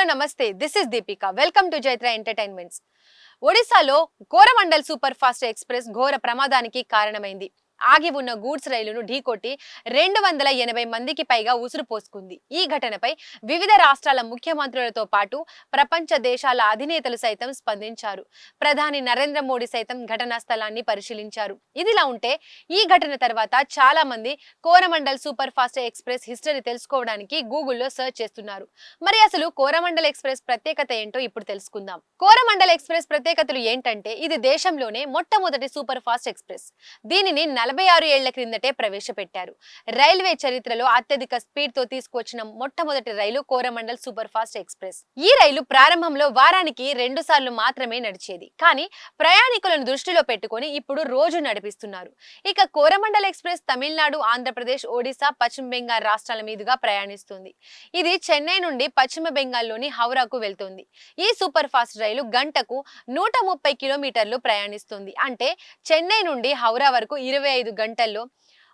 నమస్తే. This is Deepika. Welcome to Jaitra entertainments. ఒడిశాలో Coromandel super fast express ఘోర ప్రమాదానికి కారణమైంది. ఆగి ఉన్న గూడ్స్ రైలును ఢీకొట్టి 280 మందికి పైగా ఉసురు పోసుకుంది. ఈ ఘటనపై వివిధ రాష్ట్రాల ముఖ్యమంత్రులతో పాటు ప్రపంచ దేశాల అధినేతలు సైతం స్పందించారు. ప్రధాని నరేంద్ర మోడీ సైతం ఘటనా స్థలాన్ని పరిశీలించారు. ఇదిలా ఉంటే ఈ ఘటన తర్వాత చాలా మంది Coromandel super fast express history తెలుసుకోవడానికి గూగుల్లో సెర్చ్ చేస్తున్నారు. మరి అసలు కోరమండల్ ఎక్స్‌ప్రెస్ ప్రత్యేకత ఏంటో ఇప్పుడు తెలుసుకుందాం. కోరమండల్ ఎక్స్‌ప్రెస్ ప్రత్యేకతలు ఏంటంటే ఇది దేశంలోనే మొట్టమొదటి సూపర్ ఫాస్ట్ ఎక్స్‌ప్రెస్. దీనిని 46 ఏళ్ల క్రిందటే ప్రవేశపెట్టారు. రైల్వే చరిత్రలో అత్యధిక స్పీడ్ తో తీసుకొచ్చిన మొట్టమొదటి రైలు కోరమండల్ సూపర్ ఫాస్ట్ ఎక్స్‌ప్రెస్. ఈ రైలు ప్రారంభంలో వారానికి 2 సార్లు మాత్రమే నడిచేది. కానీ ప్రయాణికులను దృష్టిలో పెట్టుకొని ఇప్పుడు రోజు నడిపిస్తున్నారు. ఇక కోరమండల్ ఎక్స్‌ప్రెస్ తమిళనాడు, ఆంధ్రప్రదేశ్, ఒడిశా, పశ్చిమ బెంగాల్ రాష్ట్రాల మీదుగా ప్రయాణిస్తుంది. ఇది చెన్నై నుండి పశ్చిమ బెంగాల్లోని హౌరాకు వెళ్తుంది. ఈ సూపర్ ఫాస్ట్ రైలు గంటకు 130 కిలోమీటర్లు ప్రయాణిస్తుంది. అంటే చెన్నై నుండి హౌరా వరకు 25 గంటల్లో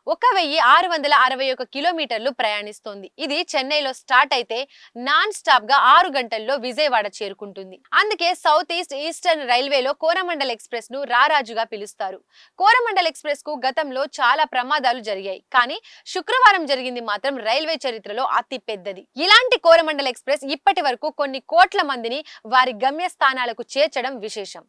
1661 కిలోమీటర్లు ప్రయాణిస్తోంది. ఇది చెన్నైలో స్టార్ట్ అయితే నాన్ స్టాప్ గా 6 గంటల్లో విజయవాడ చేరుకుంటుంది. అందుకే సౌత్ ఈస్టర్న్ రైల్వేలో కోరమండల్ ఎక్స్‌ప్రెస్ ను రారాజుగా పిలుస్తారు. కోరమండల్ ఎక్స్‌ప్రెస్ కు గతంలో చాలా ప్రమాదాలు జరిగాయి. కానీ శుక్రవారం జరిగింది మాత్రం రైల్వే చరిత్రలో అతి పెద్దది. ఇలాంటి కోరమండల్ ఎక్స్‌ప్రెస్ ఇప్పటి వరకు కొన్ని కోట్ల మందిని వారి గమ్యస్థానాలకు చేర్చడం విశేషం.